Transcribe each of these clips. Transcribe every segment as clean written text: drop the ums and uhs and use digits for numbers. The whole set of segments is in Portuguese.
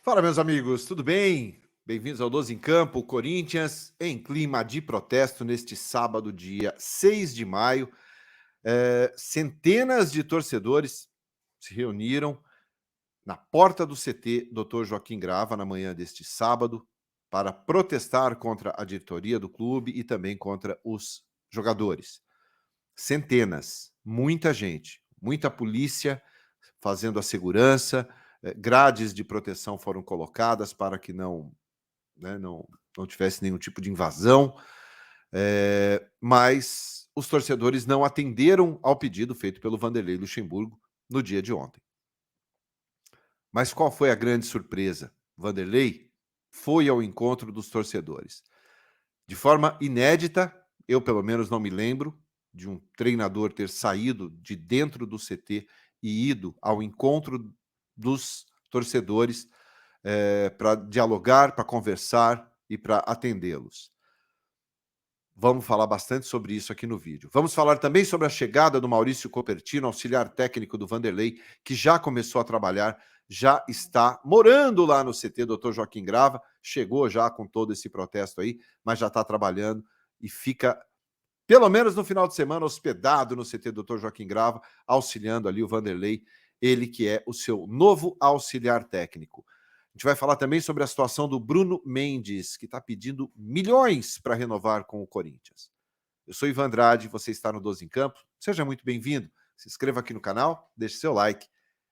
Fala, meus amigos, tudo bem? Bem-vindos ao 12 em Campo, Corinthians, em clima de protesto neste sábado, dia 6 de maio. Centenas de torcedores se reuniram na porta do CT Dr. Joaquim Grava na manhã deste sábado para protestar contra a diretoria do clube e também contra os jogadores. Centenas, muita gente, muita polícia fazendo a segurança, grades de proteção foram colocadas para que não tivesse nenhum tipo de invasão, mas os torcedores não atenderam ao pedido feito pelo Vanderlei Luxemburgo no dia de ontem. Mas qual foi a grande surpresa? Vanderlei foi ao encontro dos torcedores. De forma inédita, eu pelo menos não me lembro de um treinador ter saído de dentro do CT e ido ao encontro dos torcedores para dialogar, para conversar e para atendê-los. Vamos falar bastante sobre isso aqui no vídeo. Vamos falar também sobre a chegada do Maurício Copertino, auxiliar técnico do Vanderlei, que já começou a trabalhar, já está morando lá no CT Dr. Joaquim Grava, chegou já com todo esse protesto aí, mas já está trabalhando e fica, pelo menos no final de semana, hospedado no CT Dr. Joaquim Grava, auxiliando ali o Vanderlei, ele que é o seu novo auxiliar técnico. A gente vai falar também sobre a situação do Bruno Mendes, que está pedindo milhões para renovar com o Corinthians. Eu sou Ivan Andrade, você está no 12 em Campo. Seja muito bem-vindo. Se inscreva aqui no canal, deixe seu like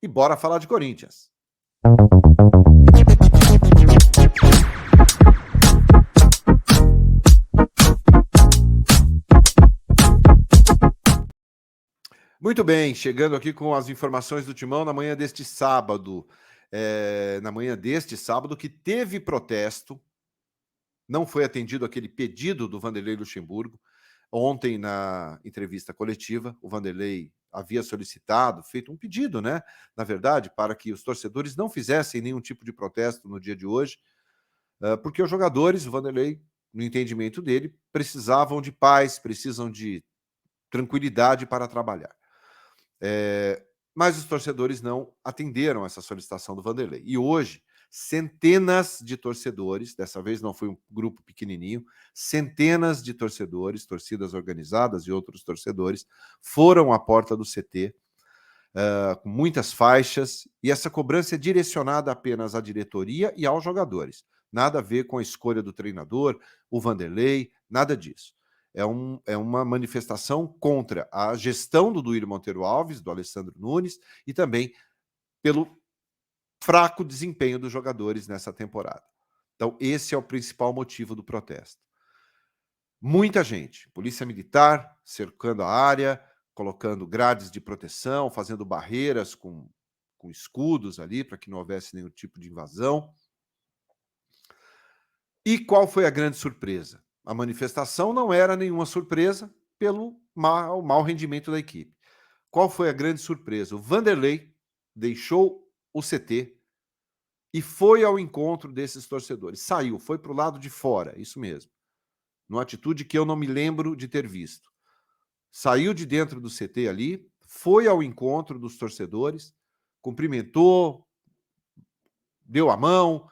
e bora falar de Corinthians. Muito bem, chegando aqui com as informações do Timão na manhã deste sábado. Que teve protesto, não foi atendido aquele pedido do Vanderlei Luxemburgo. Ontem, na entrevista coletiva, o Vanderlei havia solicitado, feito um pedido, né? Na verdade, para que os torcedores não fizessem nenhum tipo de protesto no dia de hoje, porque os jogadores, o Vanderlei, no entendimento dele, precisavam de paz, precisam de tranquilidade para trabalhar. Mas os torcedores não atenderam essa solicitação do Vanderlei. E hoje, centenas de torcedores, dessa vez não foi um grupo pequenininho, centenas de torcedores, torcidas organizadas e outros torcedores, foram à porta do CT, com muitas faixas, e essa cobrança é direcionada apenas à diretoria e aos jogadores. Nada a ver com a escolha do treinador, o Vanderlei, nada disso. É uma manifestação contra a gestão do Duílio Monteiro Alves, do Alessandro Nunes, e também pelo fraco desempenho dos jogadores nessa temporada. Então, esse é o principal motivo do protesto. Muita gente, polícia militar cercando a área, colocando grades de proteção, fazendo barreiras com escudos ali, para que não houvesse nenhum tipo de invasão. E qual foi a grande surpresa? A manifestação não era nenhuma surpresa pelo mau rendimento da equipe. Qual foi a grande surpresa? O Vanderlei deixou o CT e foi ao encontro desses torcedores. Saiu, foi para o lado de fora, isso mesmo. Numa atitude que eu não me lembro de ter visto. Saiu de dentro do CT ali, foi ao encontro dos torcedores, cumprimentou, deu a mão,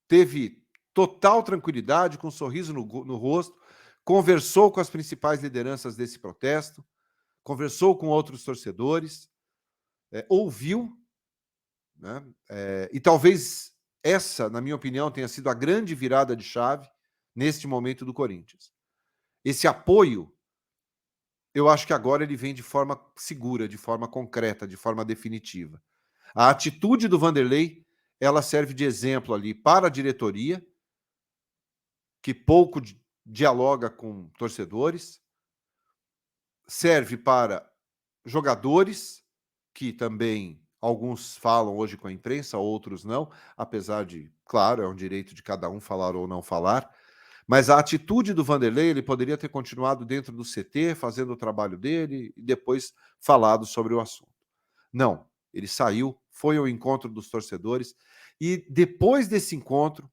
teve total tranquilidade, com um sorriso no rosto, conversou com as principais lideranças desse protesto, conversou com outros torcedores, ouviu, né? E talvez essa, na minha opinião, tenha sido a grande virada de chave neste momento do Corinthians. Esse apoio, eu acho que agora ele vem de forma segura, de forma concreta, de forma definitiva. A atitude do Vanderlei, ela serve de exemplo ali para a diretoria, que pouco dialoga com torcedores, serve para jogadores, que também alguns falam hoje com a imprensa, outros não, apesar de, claro, é um direito de cada um falar ou não falar, mas a atitude do Vanderlei, ele poderia ter continuado dentro do CT, fazendo o trabalho dele e depois falado sobre o assunto. Não, ele saiu, foi ao encontro dos torcedores e depois desse encontro,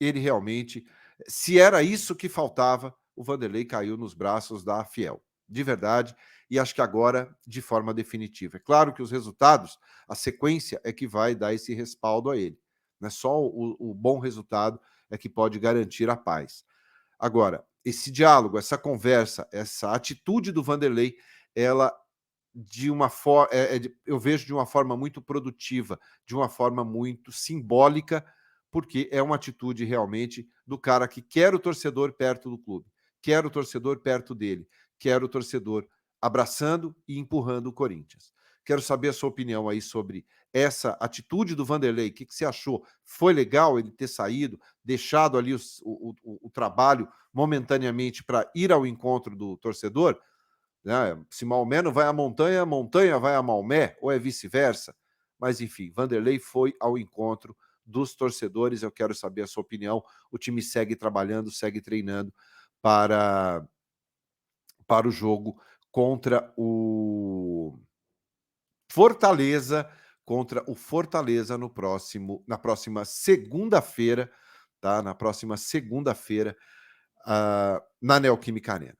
ele realmente, se era isso que faltava, o Vanderlei caiu nos braços da Fiel, de verdade, e acho que agora de forma definitiva. É claro que os resultados, a sequência é que vai dar esse respaldo a ele. Não é só o bom resultado é que pode garantir a paz. Agora, esse diálogo, essa conversa, essa atitude do Vanderlei, ela de uma forma, eu vejo de uma forma muito produtiva, de uma forma muito simbólica, porque é uma atitude realmente do cara que quer o torcedor perto do clube, quer o torcedor perto dele, quer o torcedor abraçando e empurrando o Corinthians. Quero saber a sua opinião aí sobre essa atitude do Vanderlei. O que você achou? Foi legal ele ter saído, deixado ali o trabalho momentaneamente para ir ao encontro do torcedor? Né? Se Maomé não vai à montanha, a montanha vai a Maomé, ou é vice-versa. Mas, enfim, Vanderlei foi ao encontro dos torcedores. Eu quero saber a sua opinião. O time segue trabalhando, segue treinando para, para o jogo contra o Fortaleza, na próxima segunda-feira, tá? Na próxima segunda-feira, na Neoquímica Arena.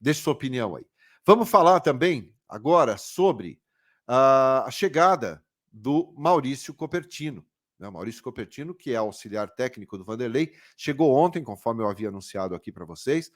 Deixe sua opinião aí. Vamos falar também agora sobre a chegada do Maurício Copertino. Né? Maurício Copertino, que é auxiliar técnico do Vanderlei, chegou ontem, conforme eu havia anunciado aqui para vocês.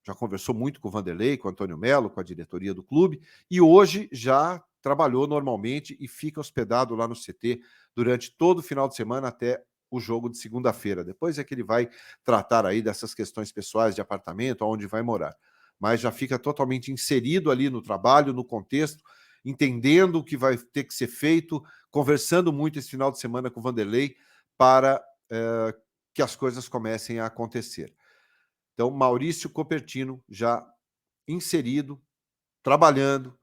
Já conversou muito com o Vanderlei, com o Antônio Melo, com a diretoria do clube, e hoje já trabalhou normalmente e fica hospedado lá no CT durante todo o final de semana até o jogo de segunda-feira. Depois é que ele vai tratar aí dessas questões pessoais de apartamento, aonde vai morar. Mas já fica totalmente inserido ali no trabalho, no contexto, entendendo o que vai ter que ser feito, conversando muito esse final de semana com o Vanderlei para que as coisas comecem a acontecer. Então, Maurício Copertino já inserido, trabalhando,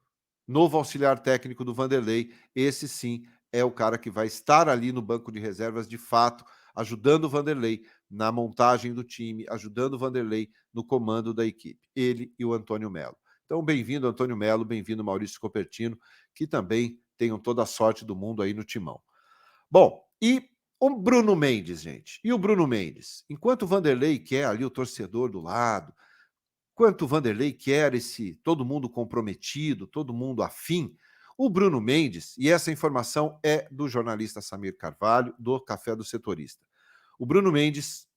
novo auxiliar técnico do Vanderlei. Esse sim é o cara que vai estar ali no banco de reservas de fato, ajudando o Vanderlei na montagem do time, ajudando o Vanderlei no comando da equipe. Ele e o Antônio Melo. Então, bem-vindo, Antônio Melo, bem-vindo, Maurício Copertino, que também tenham toda a sorte do mundo aí no timão. Bom, e o Bruno Mendes, gente. E o Bruno Mendes? Enquanto o Vanderlei quer ali o torcedor do lado, enquanto o Vanderlei quer todo mundo comprometido, todo mundo afim, o Bruno Mendes, e essa informação é do jornalista Samir Carvalho, do Café do Setorista. O Bruno Mendes,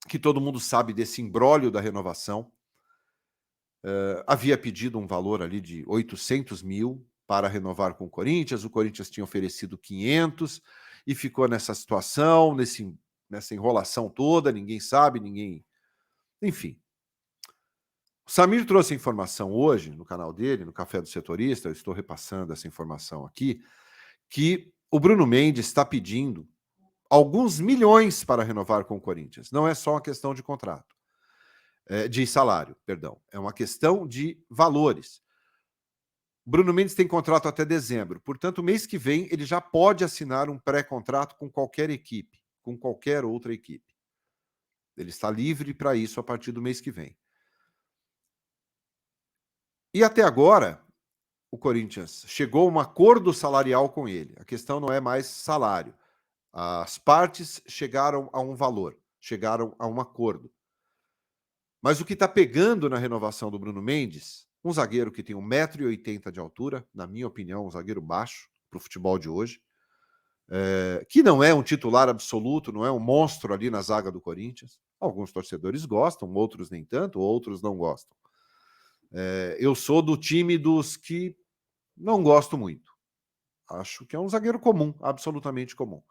que todo mundo sabe desse imbróglio da renovação, havia pedido um valor ali de 800 mil para renovar com o Corinthians tinha oferecido 500 e ficou nessa situação, nessa enrolação toda, ninguém sabe, Enfim. O Samir trouxe a informação hoje no canal dele, no Café do Setorista, eu estou repassando essa informação aqui, que o Bruno Mendes está pedindo alguns milhões para renovar com o Corinthians. Não é só uma questão de contrato, de salário, perdão. É uma questão de valores. Bruno Mendes tem contrato até dezembro, portanto, mês que vem ele já pode assinar um pré-contrato com qualquer equipe, com qualquer outra equipe. Ele está livre para isso a partir do mês que vem. E até agora, o Corinthians chegou a um acordo salarial com ele. A questão não é mais salário. As partes chegaram a um valor, chegaram a um acordo. Mas o que está pegando na renovação do Bruno Mendes, um zagueiro que tem 1,80 m de altura, na minha opinião, um zagueiro baixo para o futebol de hoje, que não é um titular absoluto, não é um monstro ali na zaga do Corinthians. Alguns torcedores gostam, outros nem tanto, outros não gostam. Eu sou do time dos que não gosto muito. Acho que é um zagueiro comum, absolutamente comum.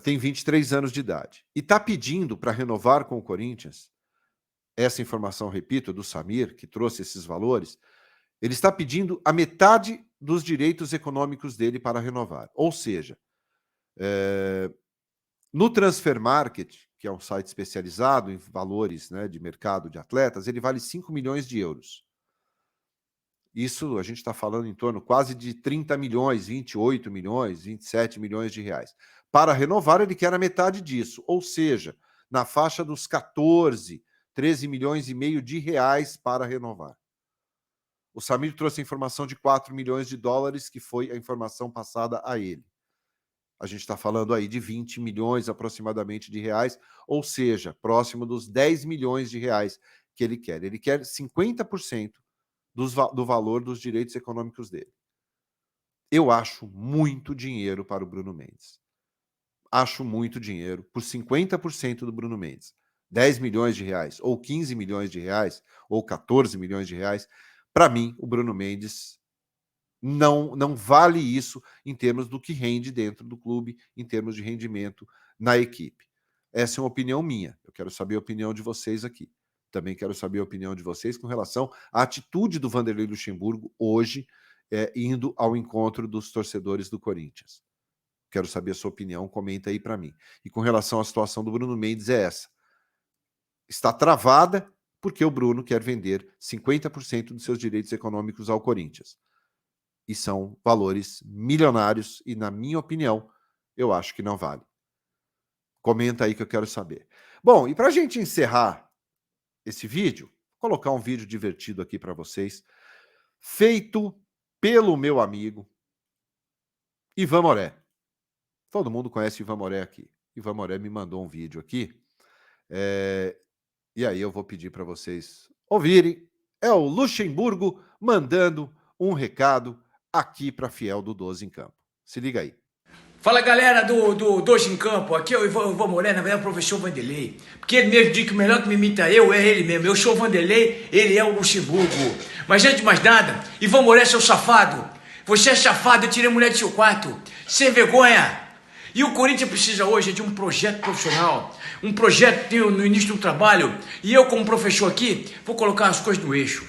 Tem 23 anos de idade. E está pedindo para renovar com o Corinthians, essa informação, repito, do Samir, que trouxe esses valores, ele está pedindo a metade dos direitos econômicos dele para renovar. Ou seja, no Transfer Market, que é um site especializado em valores, né, de mercado de atletas, ele vale 5 milhões de euros. Isso a gente está falando em torno quase de 30 milhões, 28 milhões, 27 milhões de reais. Para renovar, ele quer a metade disso, ou seja, na faixa dos 14, 13 milhões e meio de reais para renovar. O Samir trouxe a informação de 4 milhões de dólares, que foi a informação passada a ele. A gente está falando aí de 20 milhões aproximadamente de reais, ou seja, próximo dos 10 milhões de reais que ele quer. Ele quer 50% do valor dos direitos econômicos dele. Eu acho muito dinheiro para o Bruno Mendes. Acho muito dinheiro por 50% do Bruno Mendes. 10 milhões de reais, ou 15 milhões de reais, ou 14 milhões de reais. Para mim, o Bruno Mendes não vale isso em termos do que rende dentro do clube, em termos de rendimento na equipe. Essa é uma opinião minha. Eu quero saber a opinião de vocês aqui. Também quero saber a opinião de vocês com relação à atitude do Vanderlei Luxemburgo hoje, indo ao encontro dos torcedores do Corinthians. Quero saber a sua opinião, comenta aí para mim. E com relação à situação do Bruno Mendes, é essa. Está travada porque o Bruno quer vender 50% dos seus direitos econômicos ao Corinthians. E são valores milionários e, na minha opinião, eu acho que não vale. Comenta aí que eu quero saber. Bom, e para a gente encerrar esse vídeo, vou colocar um vídeo divertido aqui para vocês, feito pelo meu amigo Ivan Moré. Todo mundo conhece Ivan Moré aqui. Ivan Moré me mandou um vídeo aqui, e aí eu vou pedir para vocês ouvirem. É o Luxemburgo mandando um recado aqui para fiel do 12 em Campo. Se liga aí. Fala galera do Dois em Campo, aqui é o Ivan Moré, na verdade é o professor Vanderlei. Porque ele mesmo diz que o melhor que me imita é ele mesmo. Eu sou o Vanderlei, ele é o Luxemburgo. Mas antes de mais nada, Ivan Moré, seu safado. Você é safado, eu tirei a mulher do seu quarto. Sem vergonha. E o Corinthians precisa hoje de um projeto profissional. Um projeto no início do trabalho. E eu, como professor aqui, vou colocar as coisas no eixo.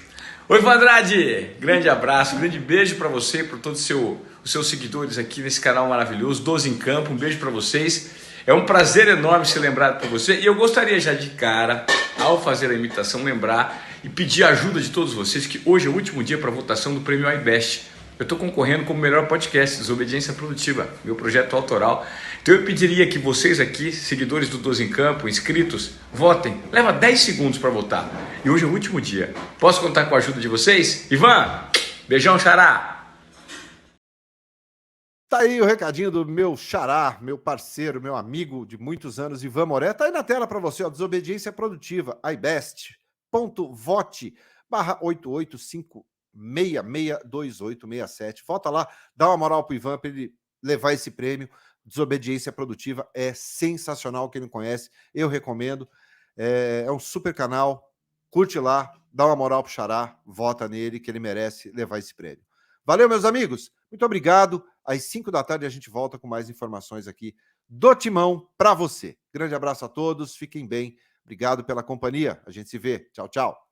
Oi, Vandrade! Grande abraço, grande beijo para você e para todos os seus seguidores aqui nesse canal maravilhoso, 12 em Campo. Um beijo para vocês. É um prazer enorme ser lembrado por você. E eu gostaria já de cara, ao fazer a imitação, lembrar e pedir a ajuda de todos vocês que hoje é o último dia para a votação do Prêmio iBest. Eu estou concorrendo como melhor podcast, Desobediência Produtiva, meu projeto autoral. Então eu pediria que vocês aqui, seguidores do 12 em Campo, inscritos, votem. Leva 10 segundos para votar. E hoje é o último dia. Posso contar com a ajuda de vocês? Ivan, beijão, xará! Tá aí o recadinho do meu xará, meu parceiro, meu amigo de muitos anos, Ivan Moré. Tá aí na tela para você, ó, Desobediência Produtiva, ibest.vote/885662867. Volta lá, dá uma moral pro Ivan para ele levar esse prêmio. Desobediência Produtiva é sensacional. Quem não conhece, eu recomendo. É um super canal. Curte lá, dá uma moral pro xará, vota nele que ele merece levar esse prêmio. Valeu, meus amigos. Muito obrigado. Às 5 da tarde a gente volta com mais informações aqui do Timão para você. Grande abraço a todos. Fiquem bem. Obrigado pela companhia. A gente se vê. Tchau, tchau.